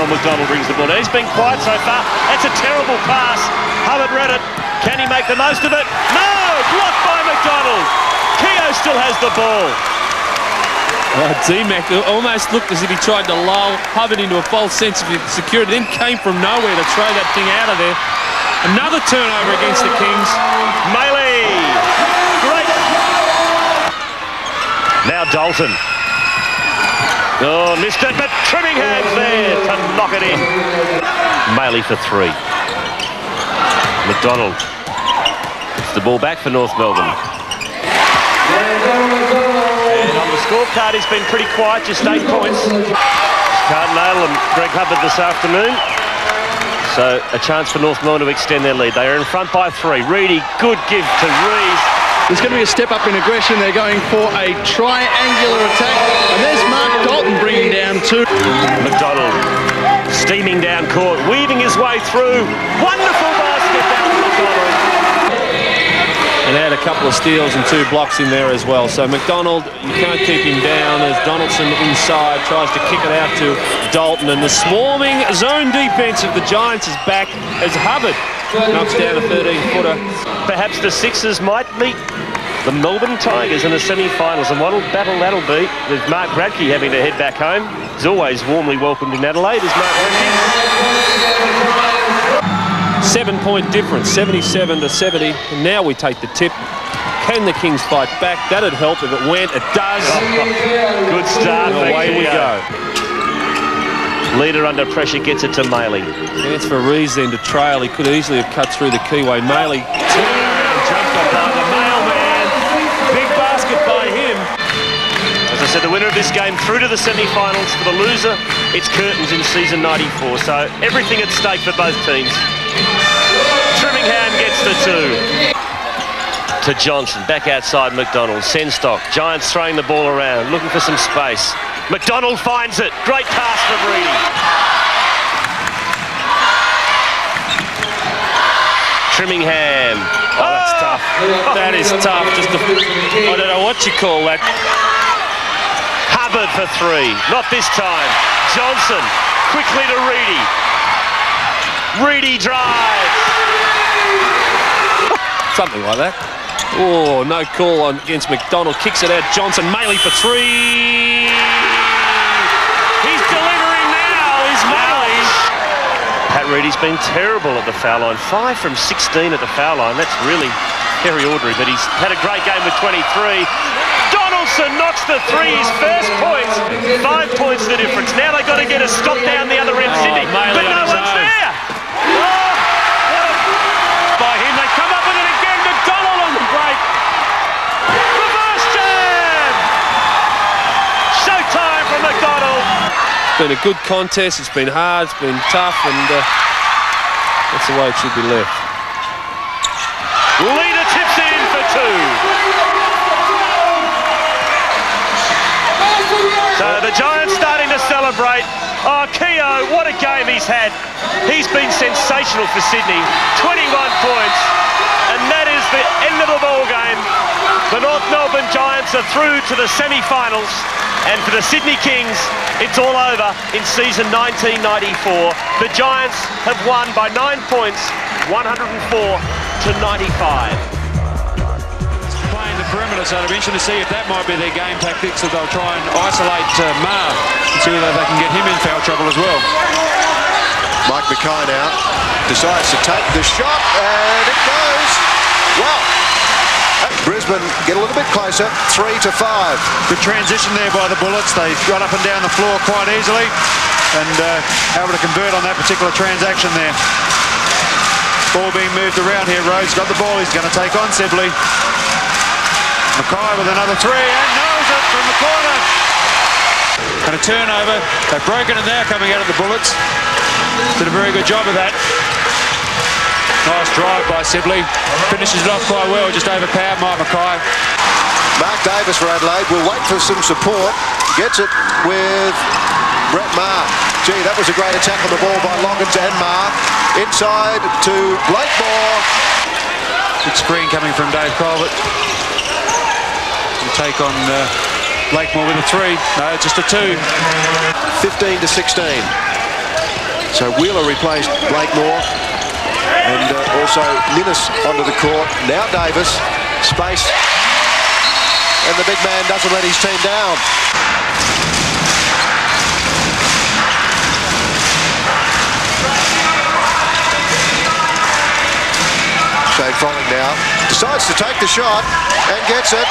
before McDonald brings the ball. Now, he's been quiet so far. That's a terrible pass. Hubbard read it. Can he make the most of it? No! Blocked by McDonald. Keogh still has the ball. D-Mac almost looked as if he tried to lull Hubbard into a false sense of security, then came from nowhere to throw that thing out of there. Another turnover against the Kings. Maley. Great. Now Dalton. Oh, missed it, but trimming hands there to knock it in. Maley for 3. McDonald. It's the ball back for North Melbourne. And on the scorecard, he's been pretty quiet, just 8 points. Cardinale and Greg Hubbard this afternoon. So a chance for North Melbourne to extend their lead. They are in front by 3. Reedy, good give to Rees. There's going to be a step up in aggression. They're going for a triangular attack. And there's Mark Dalton bringing down 2. McDonald steaming down court, weaving his way through. Wonderful basket down to McDonald. And had a couple of steals and 2 blocks in there as well. So McDonald, you can't keep him down as Donaldson inside tries to kick it out to Dalton. And the swarming zone defense of the Giants is back as Hubbard knocks down a 13-footer. Perhaps the Sixers might meet the Melbourne Tigers in the semi-finals. And what a battle that'll be with Mark Bradke having to head back home. He's always warmly welcomed in Adelaide, is Mark Bradke. 7-point difference, 77 to 70. And now we take the tip. Can the Kings fight back? That'd help if it went. It does. Good start. Away we go. Leader under pressure gets it to Maley. Chance for Rees then to trail. He could easily have cut through the keyway. Maley turnaround jumper by the mailman. Big basket by him. As I said, the winner of this game through to the semi-finals. For the loser, it's curtains in season 94. So everything at stake for both teams. Trimmingham gets the 2. To Johnson, back outside McDonald. Senstock, Giants throwing the ball around, looking for some space. McDonald finds it. Great pass from Reedy. Trimmingham. Oh, that's tough. That is tough. Just I don't know what you call that. Hubbard for 3. Not this time. Johnson quickly to Reedy. Reedy drives. Something like that. Oh, no call on against McDonald. Kicks it out. Johnson, Maley for 3. He's delivering now, is Maley. Pat Reedy's been terrible at the foul line. 5 from 16 at the foul line. That's really Kerry Audrey, but he's had a great game with 23. Donaldson knocks the 3, his first points. 5 points the difference. Now they've got to get a stop down the other end, Sydney. Maley But no one's there. By him, they come up with it again. McDonald on the break. Reverse jam! Showtime from McDonald. It's been a good contest. It's been hard. It's been tough, and that's the way it should be left. Leader tips it in for 2. So the Giants starting to celebrate. Oh, Keogh, what a game he's had. He's been sensational for Sydney. 21 points. And that is the end of the ball game. The North Melbourne Giants are through to the semi-finals. And for the Sydney Kings, it's all over in season 1994. The Giants have won by 9 points, 104 to 95. Playing the perimeter, so it'll be interesting to see if that might be their game tactics, that they'll try and isolate Marr and see whether they can get him in foul trouble as well. Mike Mackay now decides to take the shot, and it goes well. Brisbane get a little bit closer, 3 to 5. Good transition there by the Bullets. They got up and down the floor quite easily and able to convert on that particular transaction there. Ball being moved around here. Rhodes got the ball. He's going to take on Sibley. Mackay with another 3 and knows it from the corner. And a turnover. They've broken it now coming out of the Bullets. Did a very good job of that. Nice drive by Sibley. Finishes it off quite well. Just overpowered Mike Mackay. Mark Davis for Adelaide will wait for some support. Gets it with Brett Marr. Gee, that was a great attack on the ball by Loggins and Marr. Inside to Blakemore. Good screen coming from Dave Colbert. Take on Blakemore with a 3. No, just a 2. 15 to 16. So Wheeler replaced Blakemore, and also Ninnis onto the court. Now Davis, space, and the big man doesn't let his team down. Shane Froling now decides to take the shot and gets it.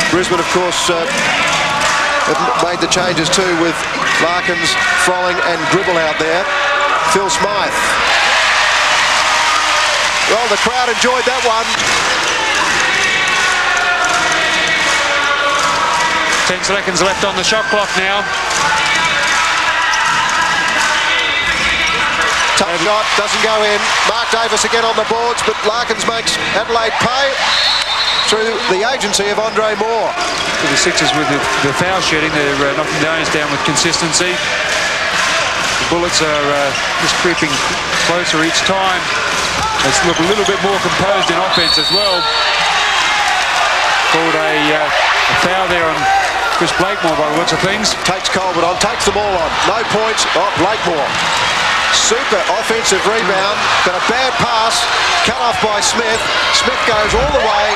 Brisbane, of course, have made the changes too with Larkins, Froling and Gribble out there. Phil Smythe. Well, the crowd enjoyed that one. 10 seconds left on the shot clock now. Tough shot, doesn't go in. Mark Davis again on the boards, but Larkins makes Adelaide pay through the agency of Andre Moore. For the Sixers with the foul shooting, they're knocking Downs down with consistency. The Bullets are just creeping closer each time. They look a little bit more composed in offense as well. Called a foul there on Chris Blakemore by the looks of things. Takes Colbert on, takes them all on. No points. Oh, Blakemore. Super offensive rebound, but a bad pass cut off by Smith. Smith goes all the way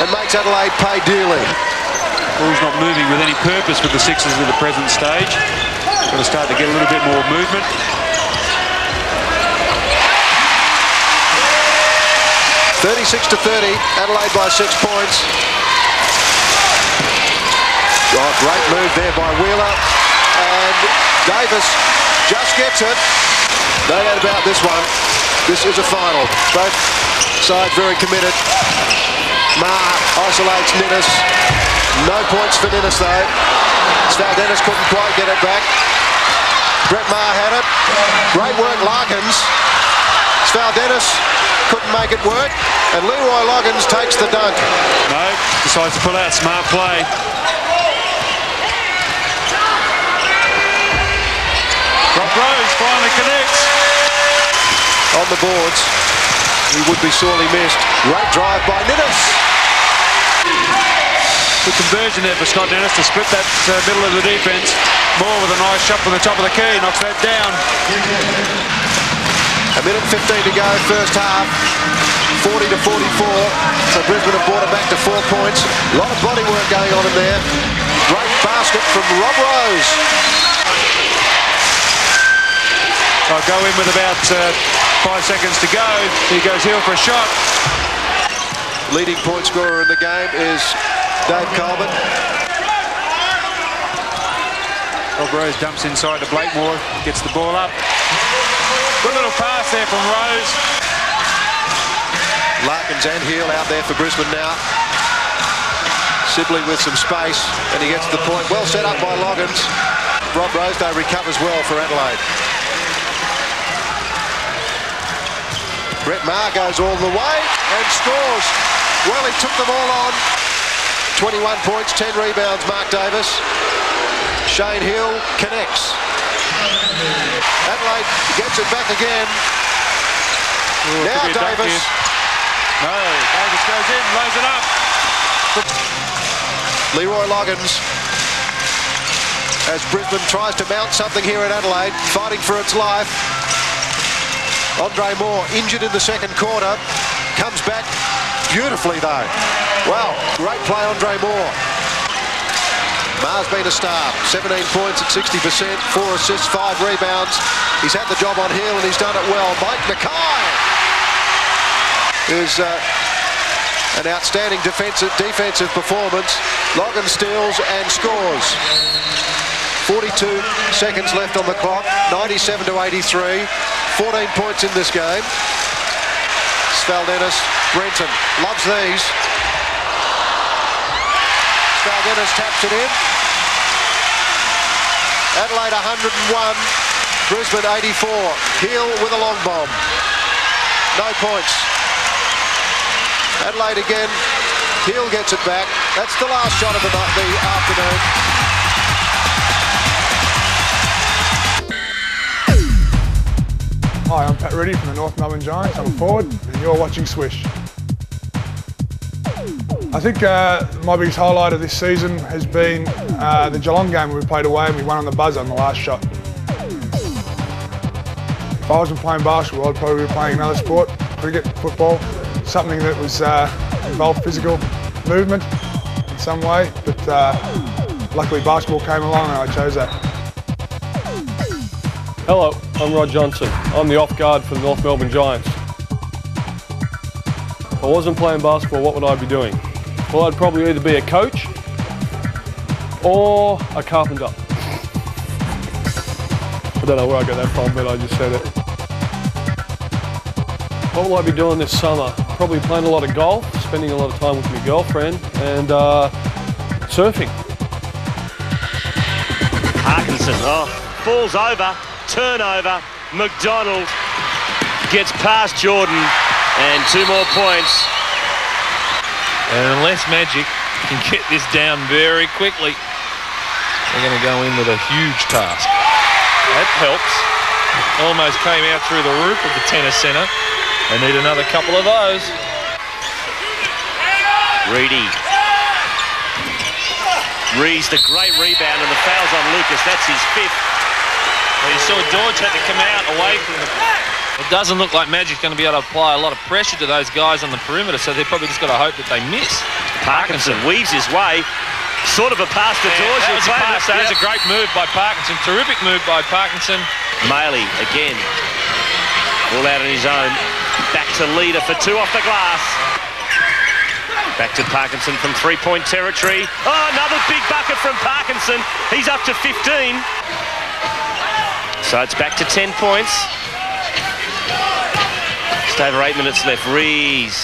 and makes Adelaide pay dearly. Ball's not moving with any purpose with the Sixers at the present stage. Got to start to get a little bit more movement. (36-30), Adelaide by 6 points. Oh, great move there by Wheeler, and Davis just gets it. No doubt about this one. This is a final. Both sides very committed. Maher isolates Ninnis. No points for Ninnis though. Svaldenis couldn't quite get it back. Brett Maher had it. Great work, Larkins. Svaldenis couldn't make it work. And Leroy Loggins takes the dunk. No, decides to pull out. Smart play. Rob Rose finally connects. On the boards, he would be sorely missed. Great drive by Ninnis. Good conversion there for Scott Dennis to split that middle of the defence. Moore with a nice shot from the top of the key, knocks that down. A minute 15 to go, first half. 40-44. So Brisbane have brought it back to 4 points. A lot of body work going on in there. Great basket from Rob Rose. I'll go in with about 5 seconds to go. Here goes Hill for a shot. Leading point scorer in the game is Dave Colbert. Rob Rose dumps inside to Blakemore, gets the ball up. Good little pass there from Rose. Larkins and Heel out there for Brisbane now. Sibley with some space, and he gets the point. Well set up by Loggins. Rob Rose, though, recovers well for Adelaide. Brett Maher goes all the way and scores. Well, he took them all on. 21 points, 10 rebounds, Mark Davis. Shane Hill connects. Adelaide gets it back again. Ooh, now Davis. No, Davis goes in, lays it up. Leroy Loggins, as Brisbane tries to mount something here at Adelaide, fighting for its life. Andre Moore injured in the second quarter, comes back beautifully though. Wow, great play, Andre Moore. Maher's been a star, 17 points at 60%, 4 assists, 5 rebounds. He's had the job on Hill and he's done it well. Mike Mackay is an outstanding defensive performance. Loggins steals and scores. 42 seconds left on the clock, 97-83. 14 points in this game. Svaldenis, Brenton, loves these. Svaldenis taps it in. Adelaide 101, Brisbane 84. Hill with a long bomb. No points. Adelaide again. Hill gets it back. That's the last shot of the afternoon. Hi, I'm Pat Reddy from the North Melbourne Giants. I'm a forward and you're watching Swish. I think my biggest highlight of this season has been the Geelong game where we played away and we won on the buzzer on the last shot. If I wasn't playing basketball, I'd probably be playing another sport, cricket, football, something that was involved physical movement in some way. But luckily basketball came along and I chose that. Hello, I'm Rod Johnson. I'm the off guard for the North Melbourne Giants. If I wasn't playing basketball, what would I be doing? Well, I'd probably either be a coach or a carpenter. I don't know where I got that from, but I just said it. What will I be doing this summer? Probably playing a lot of golf, spending a lot of time with my girlfriend, and surfing. Parkinson, falls over, turnover. McDonald gets past Jordan, and 2 more points. And unless Magic can get this down very quickly, they're going to go in with a huge task. That helps. Almost came out through the roof of the tennis centre. They need another couple of those. Reedy. Reed's the great rebound, and the foul's on Lucas. That's his 5th. Well, you saw George had to come out away from the... It doesn't look like Magic's going to be able to apply a lot of pressure to those guys on the perimeter, so they've probably just got to hope that they miss. Parkinson weaves his way. Sort of a pass to George. That was a great move by Parkinson. Terrific move by Parkinson. Maley again. All out on his own. Back to leader for 2 off the glass. Back to Parkinson from 3-point territory. Oh, another big bucket from Parkinson. He's up to 15. So it's back to 10 points. Just over 8 minutes left. Rees.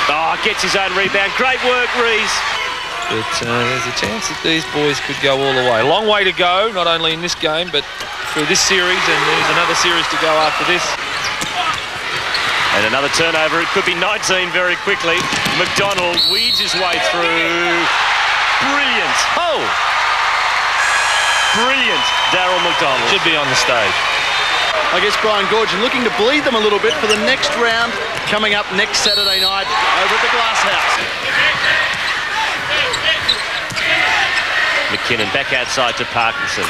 Oh, gets his own rebound. Great work, Rees. But there's a chance that these boys could go all the way. Long way to go, not only in this game, but through this series, and there's another series to go after this. And another turnover. It could be 19 very quickly. McDonald weaves his way through. Brilliant. Oh! Brilliant, Darryl McDonald. Should be on the stage. I guess Brian Gorgon looking to bleed them a little bit for the next round coming up next Saturday night over at the Glass House. McKinnon back outside to Parkinson.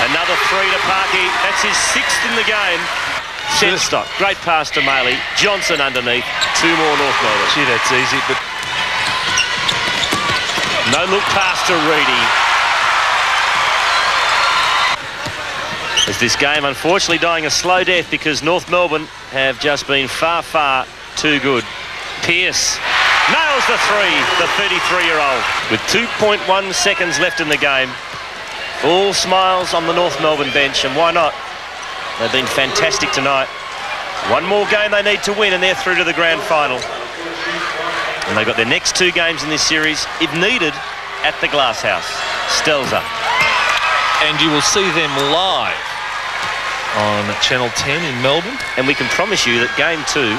Another 3 to Parky. That's his 6th in the game. Shenstock, great pass to Maley. Johnson underneath. 2 more North Melbourne. Gee, that's easy, but... No look pass to Reedy. As this game unfortunately dying a slow death because North Melbourne have just been far, far too good. Pearce nails the 3, the 33-year-old. With 2.1 seconds left in the game. All smiles on the North Melbourne bench, and why not? They've been fantastic tonight. 1 more game they need to win, and they're through to the grand final. And they've got their next 2 games in this series, if needed, at the Glass House. Stelzer. And you will see them live on Channel 10 in Melbourne. And we can promise you that game 2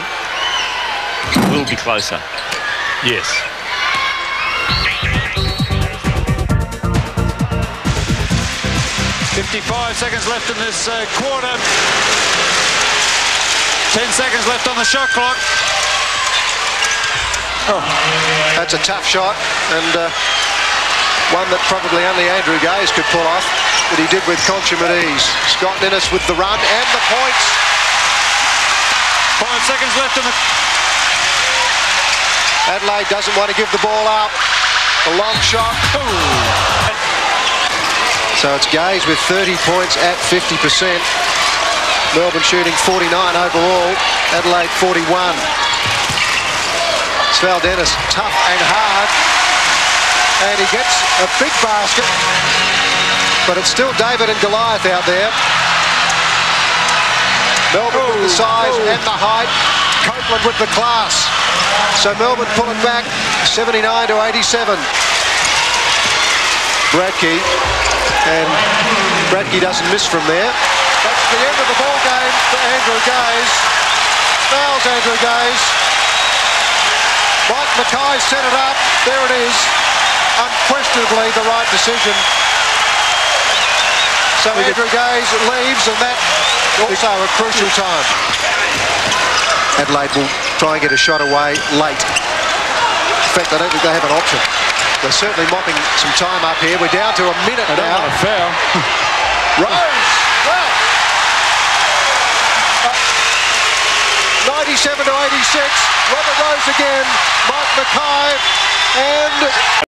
will be closer. Yes. .55 seconds left in this quarter. 10 seconds left on the shot clock. Oh, that's a tough shot, and one that probably only Andrew Gaze could pull off, but he did with consummate ease. Scott Ninnis with the run and the points. 5 seconds left in the... Adelaide doesn't want to give the ball up. A long shot. Ooh. So it's Gaze with 30 points at 50%. Melbourne shooting 49 overall. Adelaide 41. Sval Dennis, tough and hard. And he gets a big basket. But it's still David and Goliath out there. Melbourne with the size and the height. Copeland with the class. So Melbourne pull it back 79 to 87. Bradke. And Bradke doesn't miss from there. That's the end of the ball game for Andrew Gaze. Fouls Andrew Gaze. Mike Mackay set it up. There it is. Unquestionably the right decision. So Andrew Gaze leaves, and that also a crucial time. Adelaide will try and get a shot away late. In fact, I don't think they have an option. They're certainly mopping some time up here. We're down to a minute now. I don't want to foul. Rose! Well, 97 to 86. Robert Rose again, Mike Mackay, and